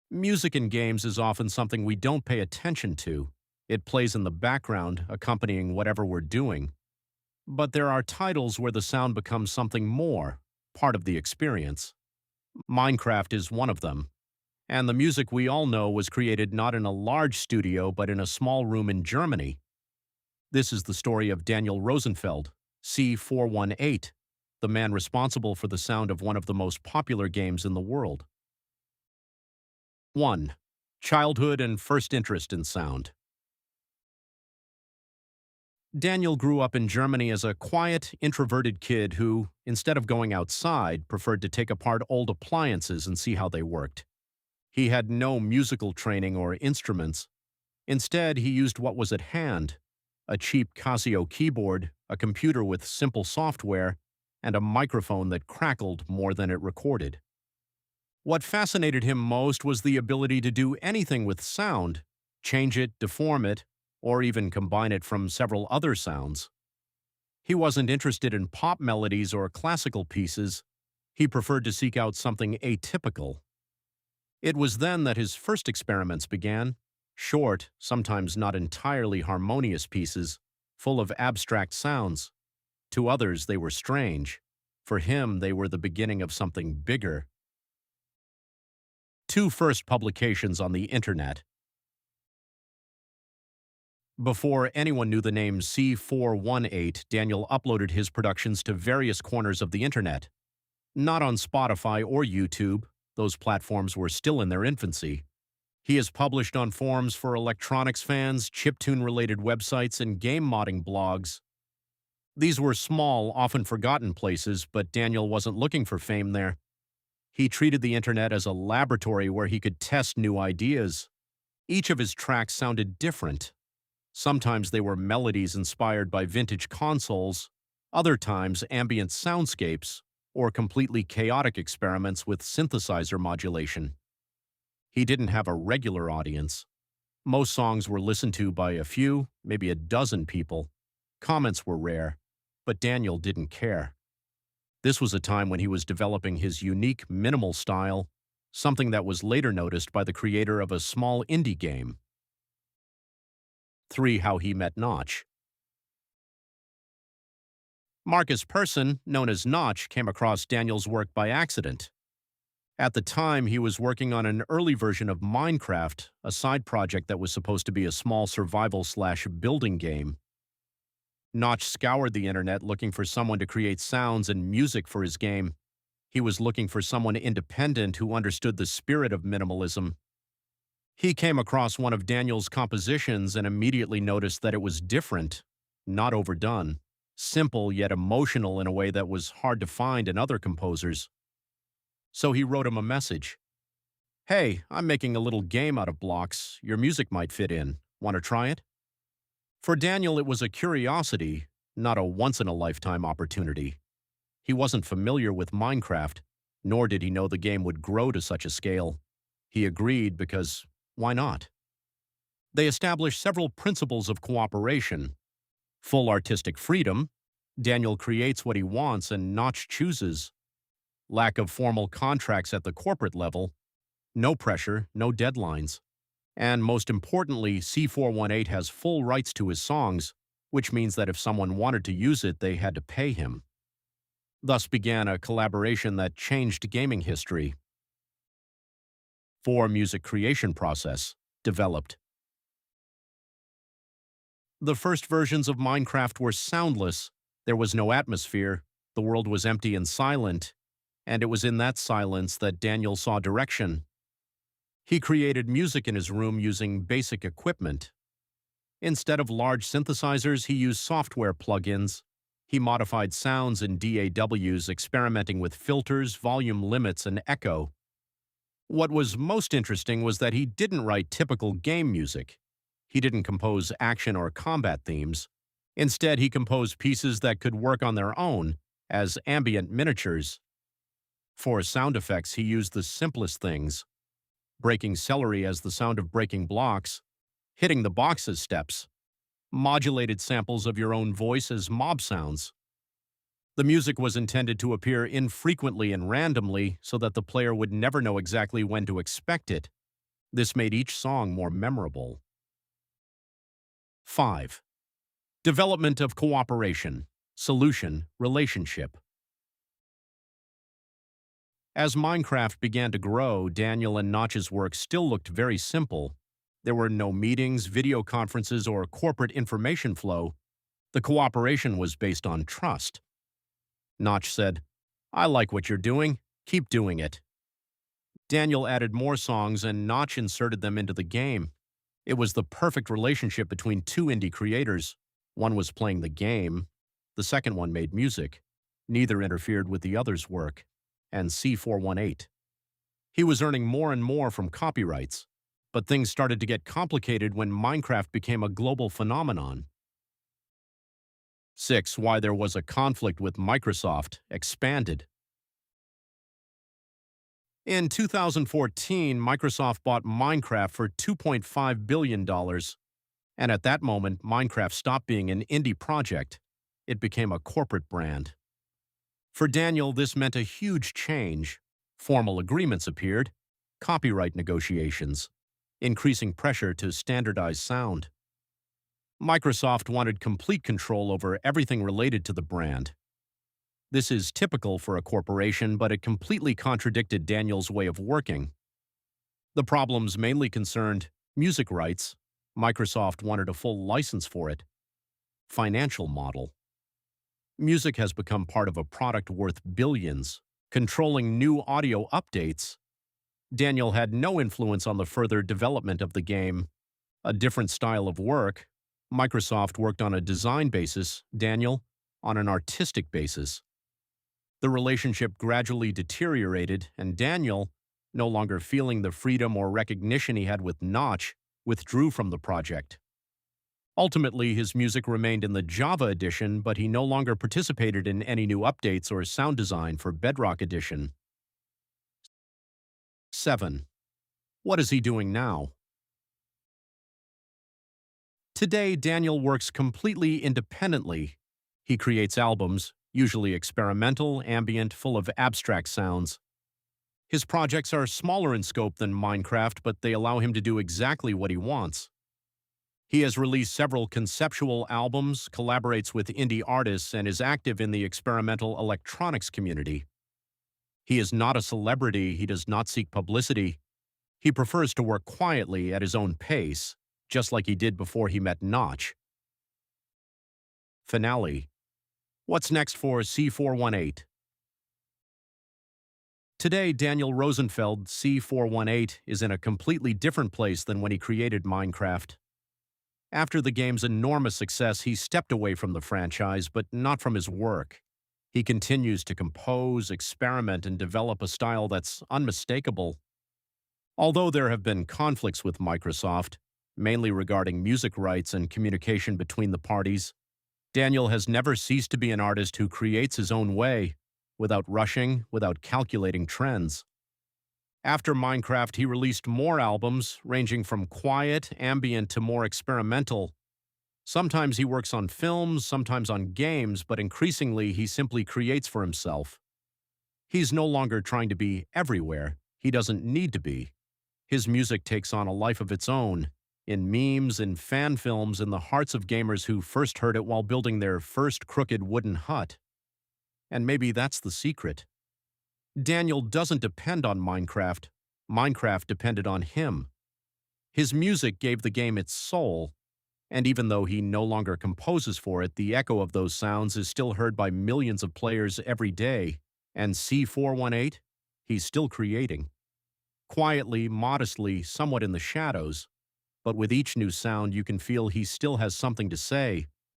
Music in games is often something we don't pay attention to. It plays in the background, accompanying whatever we're doing. But there are titles where the sound becomes something more, part of the experience. Minecraft is one of them. And the music we all know was created not in a large studio but in a small room in Germany. This is the story of Daniel Rosenfeld, C418, the man responsible for the sound of one of the most popular games in the world. 1. Childhood and first interest in sound. Daniel grew up in Germany as a quiet, introverted kid who, instead of going outside, preferred to take apart old appliances and see how they worked. He had no musical training or instruments. Instead, he used what was at hand: a cheap Casio keyboard, a computer with simple software, and a microphone that crackled more than it recorded. What fascinated him most was the ability to do anything with sound, change it, deform it, or even combine it from several other sounds. He wasn't interested in pop melodies or classical pieces. He preferred to seek out something atypical. It was then that his first experiments began: short, sometimes not entirely harmonious pieces, full of abstract sounds. To others, they were strange. For him, they were the beginning of something bigger. 2 first publications on the Internet. Before anyone knew the name C418, Daniel uploaded his productions to various corners of the Internet. Not on Spotify or YouTube; those platforms were still in their infancy. He has published on forums for electronics fans, chiptune-related websites, and game modding blogs. These were small, often forgotten places, but Daniel wasn't looking for fame there. He treated the Internet as a laboratory where he could test new ideas. Each of his tracks sounded different. Sometimes they were melodies inspired by vintage consoles, other times ambient soundscapes, or completely chaotic experiments with synthesizer modulation. He didn't have a regular audience. Most songs were listened to by a few, maybe a dozen people. Comments were rare, but Daniel didn't care. This was a time when he was developing his unique minimal style, something that was later noticed by the creator of a small indie game. 3. How he met Notch. Marcus Persson, known as Notch, came across Daniel's work by accident. At the time, he was working on an early version of Minecraft, a side project that was supposed to be a small survival/building game. Notch scoured the internet looking for someone to create sounds and music for his game. He was looking for someone independent who understood the spirit of minimalism. He came across one of Daniel's compositions and immediately noticed that it was different, not overdone, simple yet emotional in a way that was hard to find in other composers. So he wrote him a message. "Hey, I'm making a little game out of blocks. Your music might fit in. Want to try it?" For Daniel, it was a curiosity, not a once-in-a-lifetime opportunity. He wasn't familiar with Minecraft, nor did he know the game would grow to such a scale. He agreed because, why not? They established several principles of cooperation. Full artistic freedom. Daniel creates what he wants and Notch chooses. Lack of formal contracts at the corporate level. No pressure, no deadlines. And most importantly, C418 has full rights to his songs, which means that if someone wanted to use it, they had to pay him. Thus began a collaboration that changed gaming history. 4. Music creation process. Developed. The first versions of Minecraft were soundless. There was no atmosphere, the world was empty and silent, and it was in that silence that Daniel saw direction. He created music in his room using basic equipment. Instead of large synthesizers, he used software plugins. He modified sounds in DAWs, experimenting with filters, volume limits, and echo. What was most interesting was that he didn't write typical game music. He didn't compose action or combat themes. Instead, he composed pieces that could work on their own, as ambient miniatures. For sound effects, he used the simplest things: breaking celery as the sound of breaking blocks, hitting the box as steps, modulated samples of your own voice as mob sounds. The music was intended to appear infrequently and randomly so that the player would never know exactly when to expect it. This made each song more memorable. 5. Development of cooperation, solution, relationship. As Minecraft began to grow, Daniel and Notch's work still looked very simple. There were no meetings, video conferences, or corporate information flow. The cooperation was based on trust. Notch said, "I like what you're doing. Keep doing it." Daniel added more songs and Notch inserted them into the game. It was the perfect relationship between two indie creators. One was playing the game. The second one made music. Neither interfered with the other's work. And C418. He was earning more and more from copyrights. But things started to get complicated when Minecraft became a global phenomenon. 6. Why there was a conflict with Microsoft, expanded. In 2014, Microsoft bought Minecraft for $2.5 billion, and at that moment, Minecraft stopped being an indie project. It became a corporate brand. For Daniel, this meant a huge change. Formal agreements appeared, copyright negotiations, increasing pressure to standardize sound. Microsoft wanted complete control over everything related to the brand. This is typical for a corporation, but it completely contradicted Daniel's way of working. The problems mainly concerned music rights. Microsoft wanted a full license for it. Financial model. Music has become part of a product worth billions, controlling new audio updates. Daniel had no influence on the further development of the game. A different style of work. Microsoft worked on a design basis, Daniel on an artistic basis. The relationship gradually deteriorated, and Daniel, no longer feeling the freedom or recognition he had with Notch, withdrew from the project. Ultimately, his music remained in the Java edition, but he no longer participated in any new updates or sound design for Bedrock Edition. 7. What is he doing now? Today, Daniel works completely independently. He creates albums, usually experimental, ambient, full of abstract sounds. His projects are smaller in scope than Minecraft, but they allow him to do exactly what he wants. He has released several conceptual albums, collaborates with indie artists, and is active in the experimental electronics community. He is not a celebrity, he does not seek publicity. He prefers to work quietly at his own pace, just like he did before he met Notch. Finale. What's next for C418? Today, Daniel Rosenfeld, C418, is in a completely different place than when he created Minecraft. After the game's enormous success, he stepped away from the franchise, but not from his work. He continues to compose, experiment, and develop a style that's unmistakable. Although there have been conflicts with Microsoft, mainly regarding music rights and communication between the parties, Daniel has never ceased to be an artist who creates his own way, without rushing, without calculating trends. After Minecraft, he released more albums, ranging from quiet, ambient to more experimental. Sometimes he works on films, sometimes on games, but increasingly he simply creates for himself. He's no longer trying to be everywhere. He doesn't need to be. His music takes on a life of its own, in memes, in fan films, in the hearts of gamers who first heard it while building their first crooked wooden hut. And maybe that's the secret. Daniel doesn't depend on Minecraft. Minecraft depended on him. His music gave the game its soul, and even though he no longer composes for it, the echo of those sounds is still heard by millions of players every day. And C418, he's still creating. Quietly, modestly, somewhat in the shadows, but with each new sound you can feel he still has something to say,